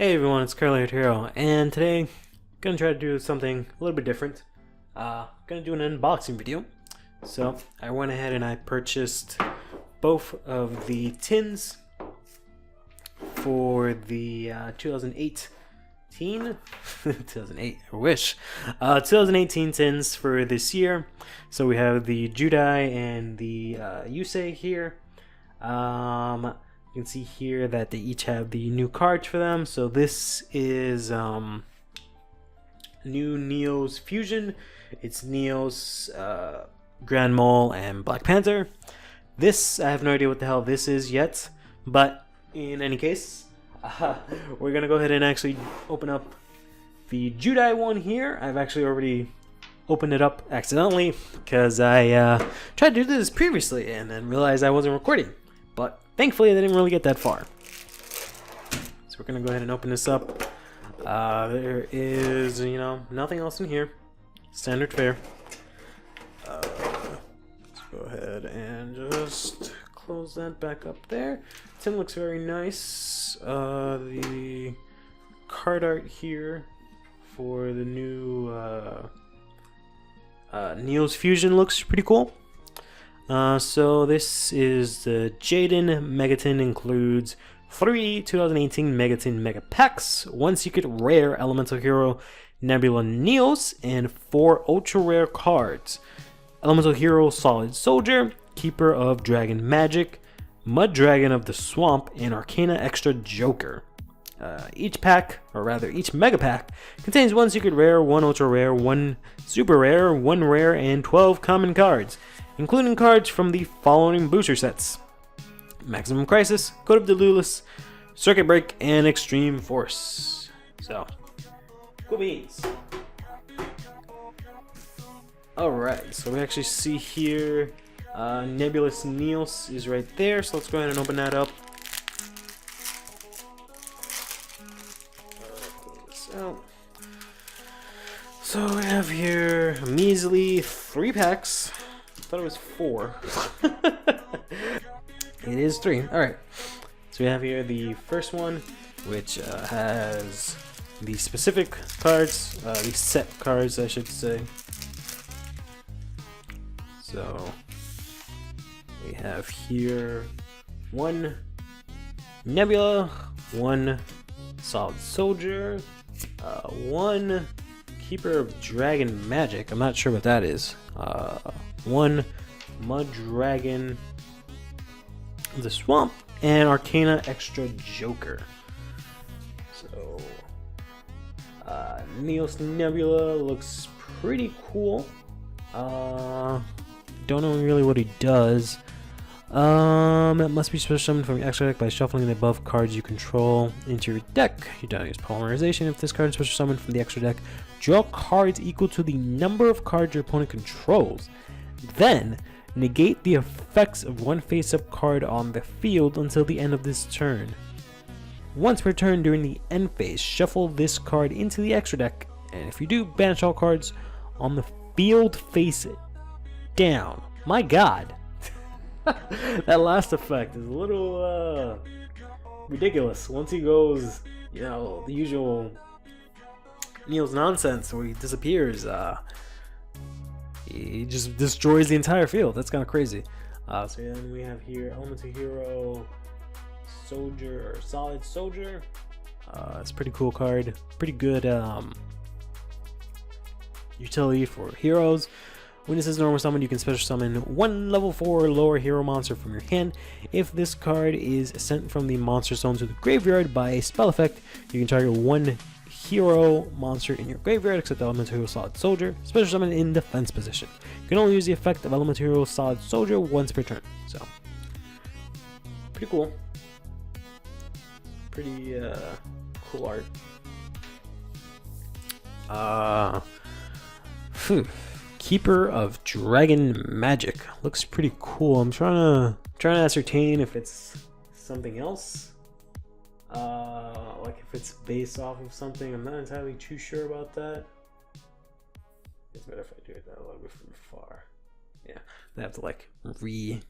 Hey everyone, it's CurlyHairedHero, and today I'm gonna try to do something a little bit different. Gonna do an unboxing video. So I went ahead and I purchased both of the tins for the 2018 2008, I wish. 2018 tins for this year. So we have the Judai and the Yusei here. You can see here that they each have the new cards for them. So this is new Neo's Fusion. It's Neo's Grand Mole and Black Panther. This, I have no idea what the hell this is yet. But in any case, we're going to go ahead and actually open up the Judai one here. I've actually already opened it up accidentally because I tried to do this previously and then realized I wasn't recording. But thankfully, I didn't really get that far. So we're going to go ahead and open this up. There is, nothing else in here. Standard fare. Let's go ahead and just close that back up there. Tin looks very nice. The card art here for the new Neo's Fusion looks pretty cool. So this is the Jaden Megatin, includes 3 2018 Megatin Mega Packs, 1 secret rare Elemental Hero Nebula Neos, and 4 ultra rare cards. Elemental Hero Solid Soldier, Keeper of Dragon Magic, Mud Dragon of the Swamp, and Arcana Extra Joker. Each pack, or rather each mega pack, contains 1 secret rare, 1 ultra rare, 1 super rare, 1 rare, and 12 common cards, including cards from the following booster sets: Maximum Crisis, Code of Delulus, Circuit Break, and Extreme Force. So, cool beans. Alright, so we actually see here Nebulous Neos is right there, so let's go ahead and open that up. Close this out. So we have here a measly 3 packs. I thought it was 4. It is 3. Alright. So we have here the first one, which has the specific cards, the set cards, I should say. So we have here 1 Nebula, 1 Solid Soldier, 1 Keeper of Dragon Magic. I'm not sure what that is. 1 Mud Dragon of the Swamp, and Arcana Extra Joker. So Neos Nebula looks pretty cool. Don't know really what he does. It must be special summoned from your extra deck by shuffling the above cards you control into your deck. You don't use polymerization. If this card is special summoned from the extra deck, draw cards equal to the number of cards your opponent controls. Then negate the effects of 1 face-up card on the field until the end of this turn. Once per turn during the end phase, shuffle this card into the extra deck, and if you do, banish all cards on the field face down. My god. That last effect is a little ridiculous. Once he goes, the usual Neo's nonsense where he disappears, he just destroys the entire field. That's kind of crazy. So then we have here Elemental Hero Soldier, or Solid Soldier. It's a pretty cool card. Pretty good utility for heroes. When this is normal summon, you can special summon 1 level 4 lower hero monster from your hand. If this card is sent from the monster zone to the graveyard by a spell effect, you can target 1 hero monster in your graveyard except Elemental Hero Solid Soldier, special summon in defense position. You can only use the effect of Elemental Hero Solid Soldier once per turn. So, pretty cool. Pretty cool art. Keeper of Dragon Magic looks pretty cool. I'm trying to ascertain if it's something else. Like if it's based off of something. I'm not entirely too sure about that. It's better if I do it a little bit from far. Yeah, I have to like refocus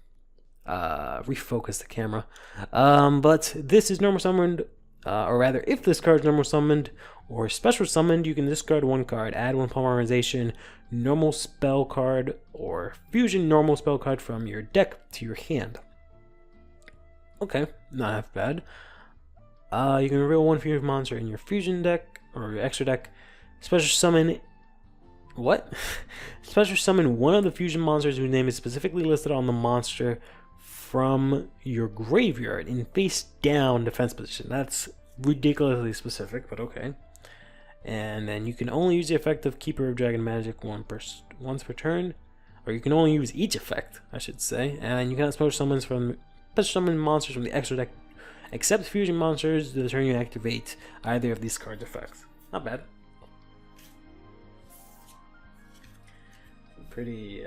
the camera. But this is normal summoned Or rather, if this card is normal summoned or special summoned, you can discard one card, add one polymerization, normal spell card, or fusion normal spell card from your deck to your hand. Okay, not half bad. You can reveal one fusion monster in your fusion deck or your extra deck. Special summon. What? Special summon one of the fusion monsters whose name is specifically listed on the monster from your graveyard in face down defense position. That's ridiculously specific, but okay. And then you can only use the effect of Keeper of Dragon Magic once per turn, or you can only use each effect, I should say. And you cannot special summon monsters from the extra deck, except fusion monsters the turn you activate either of these cards' effects. Not bad. Pretty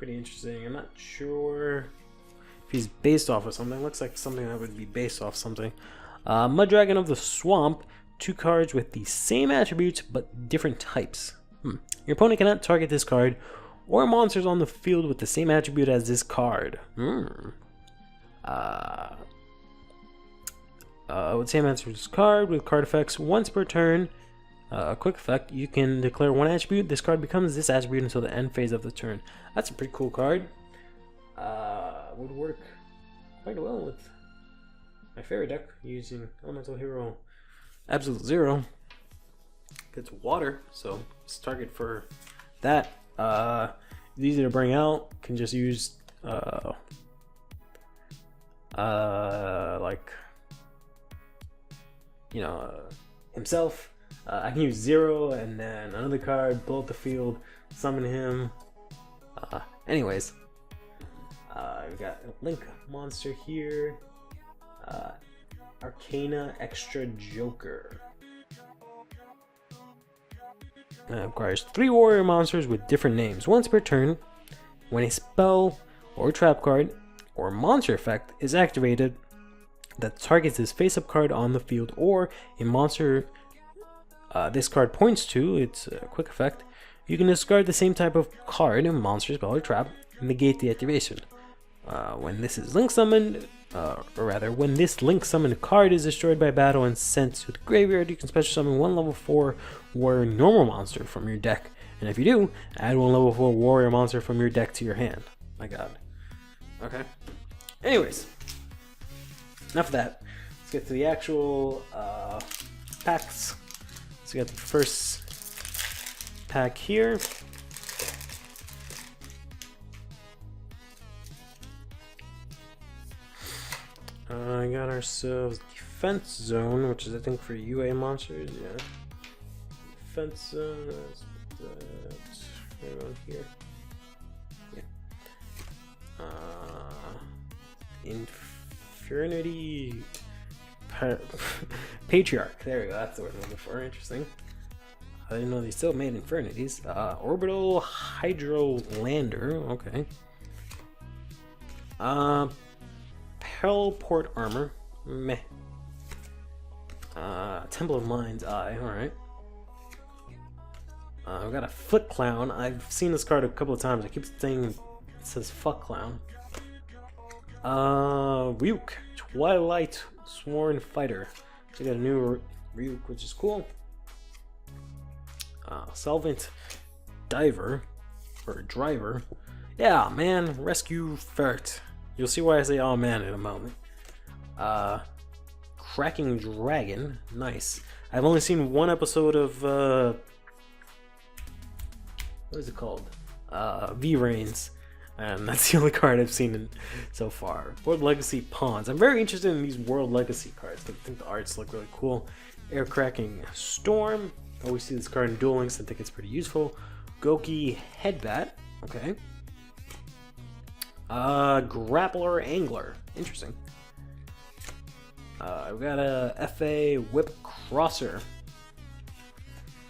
interesting. I'm not sure if he's based off of something. Looks like something that would be based off something. Mud Dragon of the Swamp. 2 cards with the same attributes but different types. Your opponent cannot target this card or monsters on the field with the same attribute as this card. With same attribute as this card with card effects once per turn. A quick effect, you can declare one attribute. This card becomes this attribute until the end phase of the turn. That's a pretty cool card. Would work quite well with my favorite deck using Elemental Hero Absolute Zero. It's water, so it's target for that. It's easy to bring out. Can just use like, you know, himself. I can use 0 and then another card, blow up the field, summon him. Anyways, we got a Link monster here. Arcana Extra Joker. Requires 3 warrior monsters with different names once per turn. When a spell or trap card or monster effect is activated that targets this face-up card on the field or a monster this card points to, it's a quick effect, you can discard the same type of card, monster, spell, or trap, and negate the activation. When this is link summoned, or rather, when this link summoned card is destroyed by battle and sent to the graveyard, you can special summon one level 4 warrior normal monster from your deck. And if you do, add one level 4 warrior monster from your deck to your hand. My god. Okay. Anyways, enough of that. Let's get to the actual packs. So we got the first pack here. I got ourselves Defense Zone, which is I think for UA monsters. Yeah. Defense Zone. Let's put that right on here. Yeah. Infernity Patriarch. There we go. That's the word I'm looking for. Interesting. I didn't know they still made Infernities. Orbital Hydro Lander. Okay. Port Armor. Meh. Temple of Mind's Eye. Alright. I've got a Foot Clown. I've seen this card a couple of times. I keep saying it says Fuck Clown. Ryuk. Twilight Sworn Fighter. So we got a new Ryuk, which is cool. Solvent Diver. Or Driver. Yeah, man. Rescue Ferret. You'll see why I say oh man in a moment. Cracking Dragon. Nice. I've only seen one episode of what is it called? V-Rains. And that's the only card I've seen so far. World Legacy Pawns. I'm very interested in these World Legacy cards. I think the arts look really cool. Air Cracking Storm. Always see this card in Duel Links. I think it's pretty useful. Goki Headbat. Okay. Grappler Angler. Interesting. We've got a FA Whip Crosser.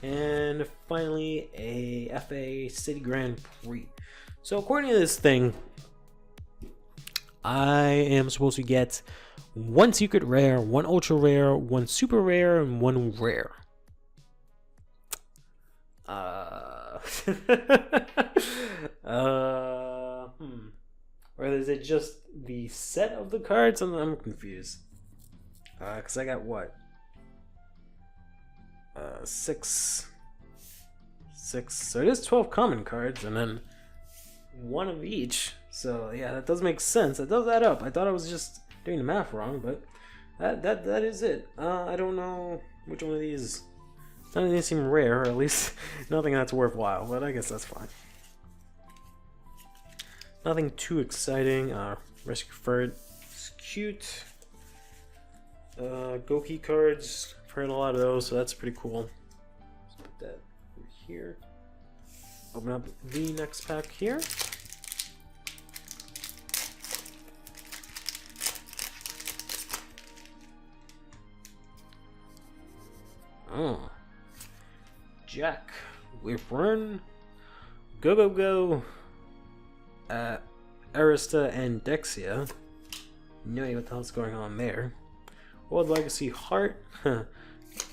And finally a FA City Grand Prix. So according to this thing, I am supposed to get 1 secret rare, 1 ultra rare, 1 super rare, and 1 rare. Or is it just the set of the cards? I'm confused. Because I got what? Six. So it is 12 common cards, and then one of each. So yeah, that does make sense. That does add up. I thought I was just doing the math wrong, but that is it. I don't know which one of these. None of these seem rare, or at least nothing that's worthwhile. But I guess that's fine. Nothing too exciting. Rescue Furt, it's cute. Goki cards. I've heard a lot of those, so that's pretty cool. Let's put that over here. Open up the next pack here. Oh. Jack, Wyvern, Go. Arista and Dexia. No idea what the hell's going on there. World Legacy Heart.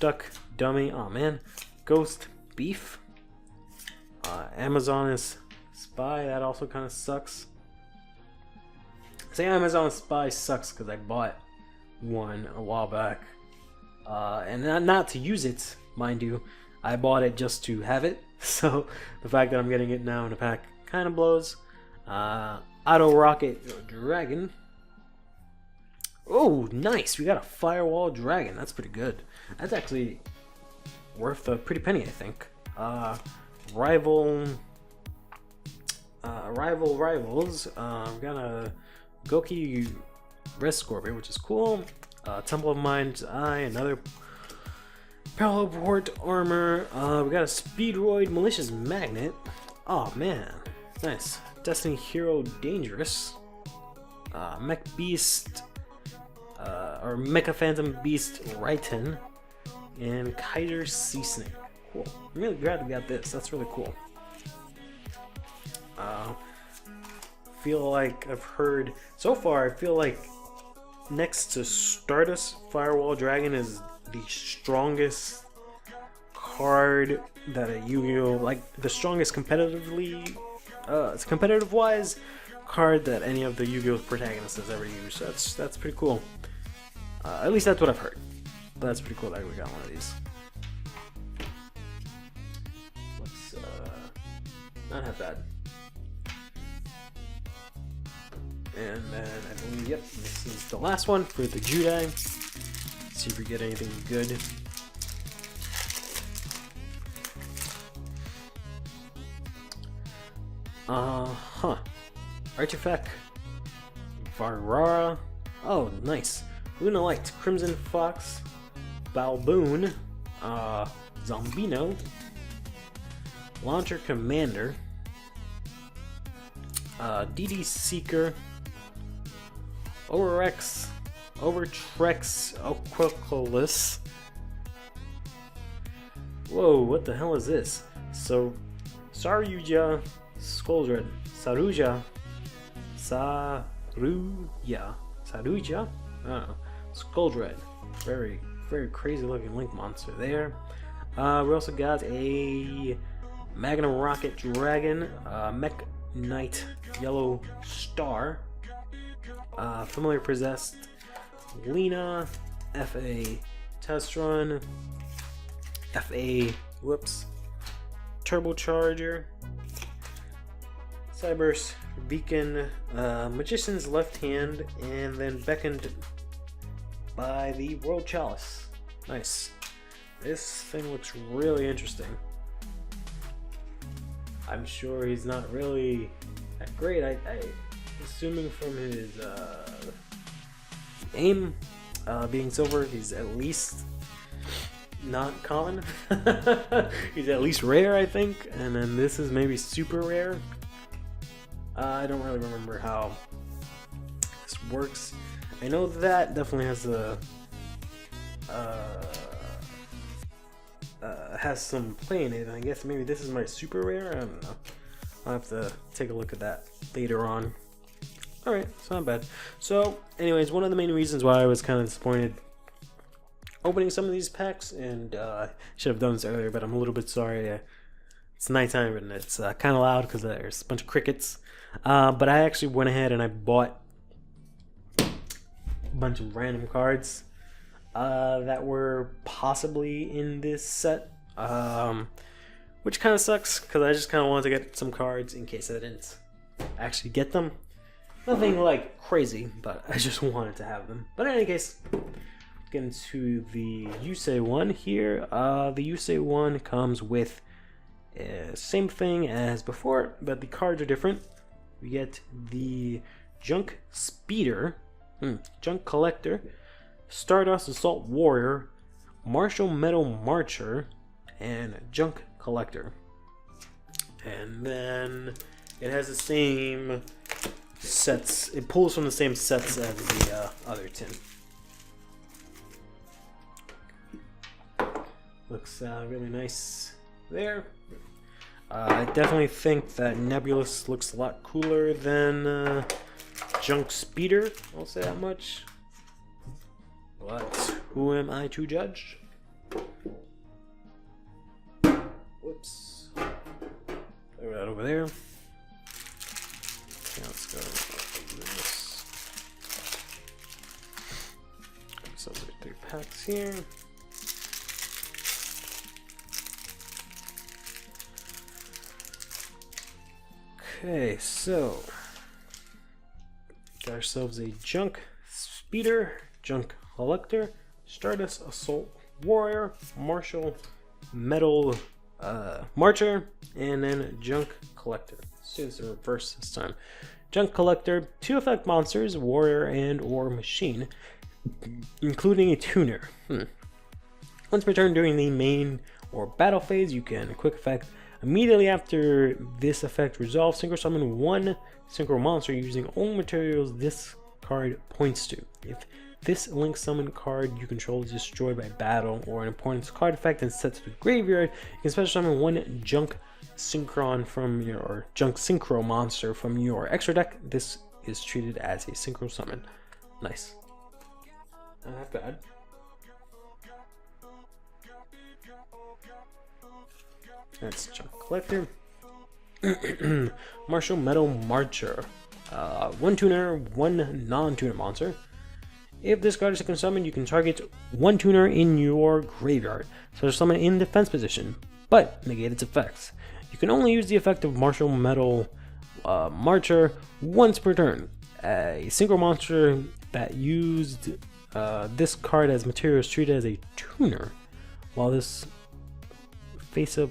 Duck Dummy. Oh man. Ghost Beef. Amazoness Spy. That also kind of sucks. I say Amazon Spy sucks because I bought one a while back. And not to use it, mind you. I bought it just to have it. So the fact that I'm getting it now in a pack kind of blows. Auto Rocket Dragon. Oh, nice! We got a Firewall Dragon. That's pretty good. That's actually worth a pretty penny, I think. Rivals. We got a Goki Red Scorpion, which is cool. Temple of Mind's Eye, another Parallel Port Armor. We got a Speedroid Malicious Magnet. Oh man, nice. Destiny Hero Dangerous. Mech Beast, or Mecha Phantom Beast Raiten, and Kaiser Sea Snake. Cool. I'm really glad we got this. That's really cool. Feel like I've heard so far. I feel like next to Stardust, Firewall Dragon is the strongest card that a Yu-Gi-Oh, like the strongest competitively, it's competitive-wise card that any of the Yu-Gi-Oh protagonists has ever used. So that's pretty cool. At least that's what I've heard. But that's pretty cool that we got one of these. Let's not have bad. And then I believe, yep, this is the last one for the Judai. See if we get anything good. Artifact. Varara. Oh, nice. Luna Light. Crimson Fox. Balboon. Zombino. Launcher Commander. DD Seeker. Overrex. Overtrex. Aquaculus. Whoa, what the hell is this? So, Saruja. Skuldred. Saruja. Saruja. Saruja? I don't know. Skuldred. Very, very crazy looking link monster there. We also got a Magnum Rocket Dragon. Mech Knight Yellow Star. Familiar Possessed. Lena. FA Test-Run. FA. Whoops. Turbocharger. Cyburst. Beacon. Magician's Left Hand. And then Beckoned by the World Chalice. Nice. This thing looks really interesting. I'm sure he's not really that great. I assuming from his aim being silver, he's at least not common. He's at least rare, I think. And then this is maybe super rare. I don't really remember how this works. I know that definitely has a has some play in it. I guess maybe this is my super rare. I don't know. I'll have to take a look at that later on. Alright, it's not bad. So, anyways, one of the main reasons why I was kind of disappointed opening some of these packs, and I should have done this earlier, but I'm a little bit sorry. It's nighttime and it's kind of loud because there's a bunch of crickets. But I actually went ahead and I bought a bunch of random cards. that were possibly in this set, which kind of sucks because I just kind of wanted to get some cards in case I didn't actually get them. Nothing like crazy, but I just wanted to have them. But in any case, get into the Yusei one here. The Yusei one comes with same thing as before, but the cards are different. We get the Junk Speeder, Junk Collector, Stardust Assault Warrior, Martial Metal Marcher, and Junk Collector. And then it has the same sets. It pulls from the same sets as the other tin. Looks really nice there. I definitely think that Nebulous looks a lot cooler than Junk Speeder. I'll say that much. But who am I to judge? Whoops. Throw that over there. Okay, let's go like this. So there's 3 packs here. Okay, so got ourselves a Junk Speeder, Junk Collector, Stardust Assault Warrior, Martial Metal Marcher, and then Junk Collector. Let's do this in reverse this time. Junk Collector, 2 effect monsters, Warrior and or Machine, including a tuner. Once per turn during the main or battle phase, you can quick effect. Immediately after this effect resolves, synchro summon 1 synchro monster using only materials this card points to. If this link summon card you control is destroyed by battle or an opponent's card effect and set to the graveyard, you can special summon 1 Junk Synchron from your Junk Synchro monster from your extra deck. This is treated as a synchro summon. Nice. Not bad. That's Junk Collector. Martial Metal Marcher. 1 tuner, 1 non-tuner monster. If this card is second summoned, you can target 1 tuner in your graveyard. So summon in defense position, but negate its effects. You can only use the effect of Martial Metal Marcher once per turn. A single monster that used this card as material is treated as a tuner, while this face up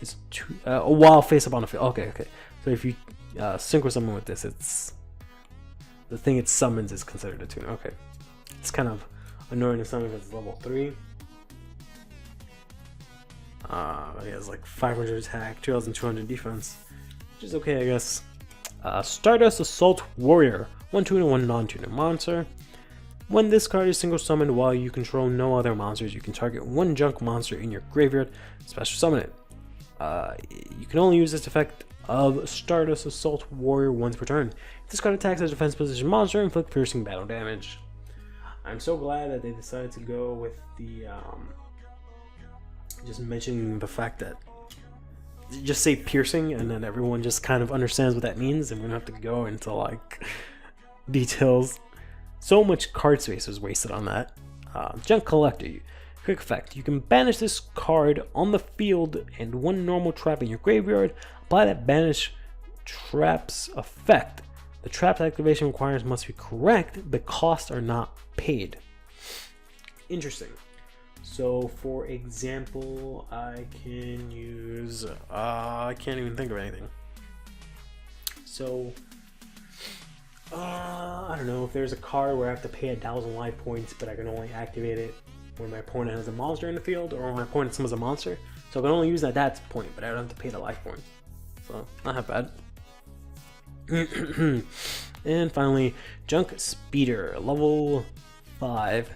is while face up on the field. Okay. So if you synchro summon with this, it's the thing it summons is considered a tuner. Okay, it's kind of annoying to summon because it's level 3. He has like 500 attack, 2,200 defense, which is okay, I guess. Stardust Assault Warrior, 1 tuner, 1 non-tuner monster. When this card is single summoned while you control no other monsters, you can target 1 junk monster in your graveyard, special summon it. You can only use this effect of Stardust Assault Warrior once per turn. If this card attacks a defense position monster, inflict piercing battle damage. I'm so glad that they decided to go with the just mentioning the fact that just say piercing and then everyone just kind of understands what that means, and we don't have to go into like details. So much card space was wasted on that. Junk Collector. Quick effect. You can banish this card on the field and 1 normal trap in your graveyard. Apply that banish trap's effect. The trap's activation requirements must be correct, but costs are not paid. Interesting. So for example, I can use, I can't even think of anything. So, I don't know, if there's a card where I have to pay 1,000 life points, but I can only activate it when my opponent has a monster in the field, or when my opponent summons a monster. So I can only use that at that point, but I don't have to pay the life points. So, not that bad. And finally, Junk Speeder, level 5.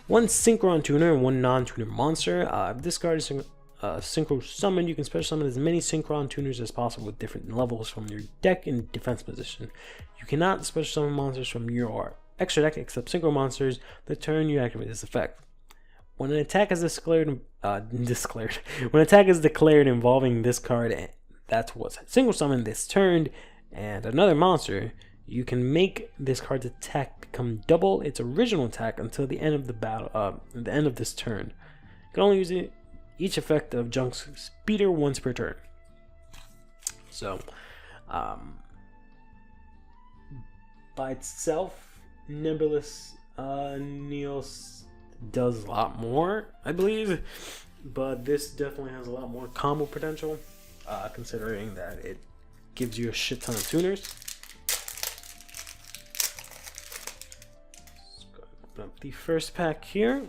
1 Synchron tuner and 1 non-tuner monster. If this card is synchro summoned, you can special summon as many Synchron tuners as possible with different levels from your deck in defense position. You cannot special summon monsters from your extra deck except synchro monsters the turn you activate this effect. When an attack is declared involving this card that was single summoned this turn and another monster, You can make this card's attack become double its original attack until the end of the battle. The end of this turn. You can only use each effect of Junk's Speeder once per turn. So, by itself, Nebulous Neos does a lot more, I believe, but this definitely has a lot more combo potential, considering that it gives you a shit ton of tuners. Let's go open up the first pack here.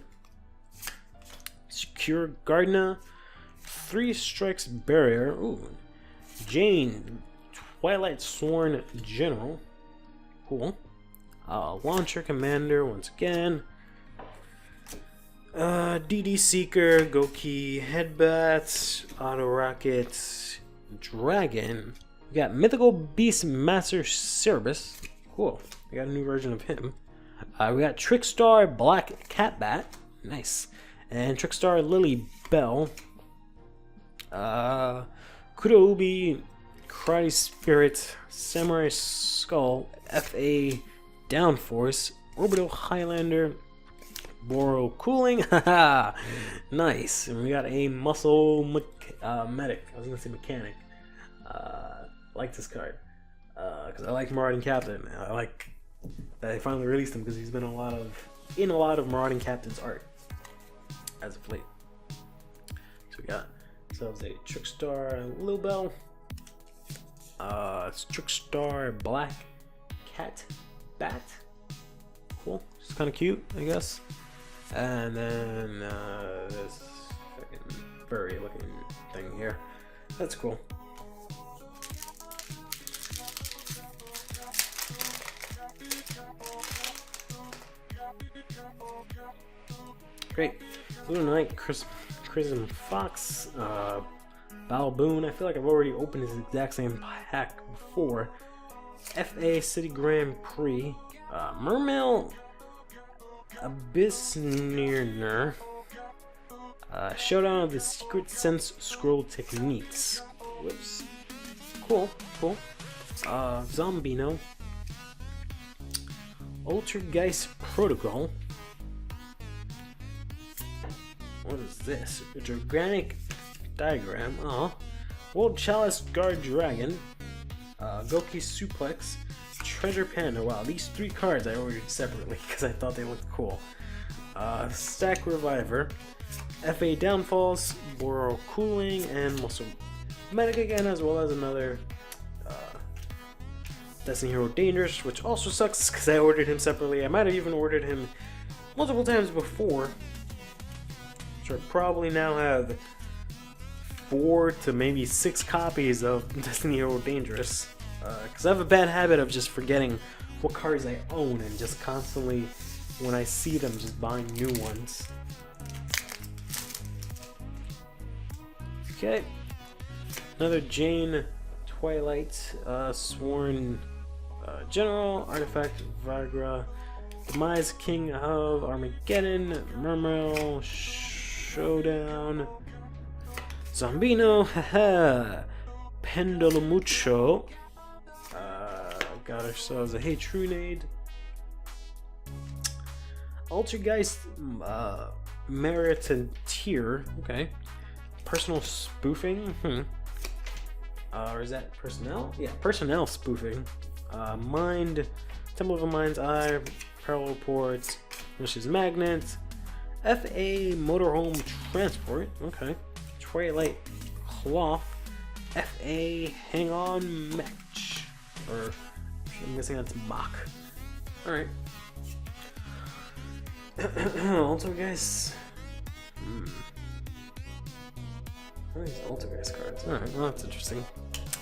Secure Gardener, 3 strikes barrier. Ooh, Jane, Twilight Sworn General. Cool. Launcher Commander once again. DD Seeker, Goki, Headbat, Auto Rocket, Dragon. We got Mythical Beast Master Cerebus. Cool. We got a new version of him. We got Trickstar Black Catbat. Nice. And Trickstar Lily Bell. Kuroubi, Karate Spirit, Samurai Skull, FA Downforce, Orbital Highlander, Boro Cooling, haha, nice. And we got a Muscle Medic. I was gonna say Mechanic. I like this card because I like Marauding Captain. I like that they finally released him because he's been in a lot of Marauding Captain's art as of late. So we got ourselves a Trickstar Lil Bell. It's Trickstar Black Cat Bat. Cool. It's kind of cute, I guess. And then this fucking furry looking thing here. That's cool. Great. Blue Knight, Chrism Fox, Balboon. I feel like I've already opened this exact same pack before. FA City Grand Prix, Mermail, Abyssnirner, Showdown of the Secret Sense Scroll Techniques. Whoops. Cool. Zombino, Altergeist Protocol. What is this? A Gigantic Diagram. World Chalice Guard Dragon. Goki Suplex. Treasure Panda. Wow, these 3 cards I ordered separately because I thought they looked cool. Stack Reviver. FA Downfalls. Boro Cooling. And Muscle Medic again, as well as another Destiny Hero Dangerous, which also sucks because I ordered him separately. I might have even ordered him multiple times before. So I probably now have 4 to maybe 6 copies of Destiny Hero Dangerous. Because I have a bad habit of just forgetting what cards I own and just constantly, when I see them, just buying new ones. Okay. Another Jane Twilight Sworn General, Artifact Viagra, Demise King of Armageddon, Mermail, Showdown, Zombino, haha, Pendulumucho, got ourselves a Hey Trunade, Altergeist, Meritateer, okay, Personal Spoofing, or is that Personnel? Yeah, Personnel Spoofing, Mind, Temple of the Mind's Eye, Parallel Ports, Vicious Magnet, FA Motorhome Transport, okay, Twilight Cloth, FA Hang On Match, or I'm guessing that's Mach. Alright. Altergeist. What are these Altergeist cards? Alright, well that's interesting.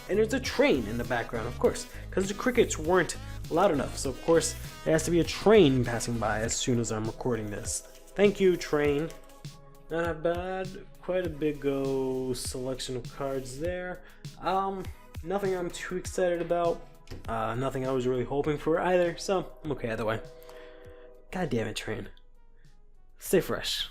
And there's a train in the background, of course, because the crickets weren't loud enough. So of course there has to be a train passing by as soon as I'm recording this. Thank you, train. Not bad. Quite a big selection of cards there. Nothing I'm too excited about. Nothing I was really hoping for either. So I'm okay either way. God damn it, train. Stay fresh.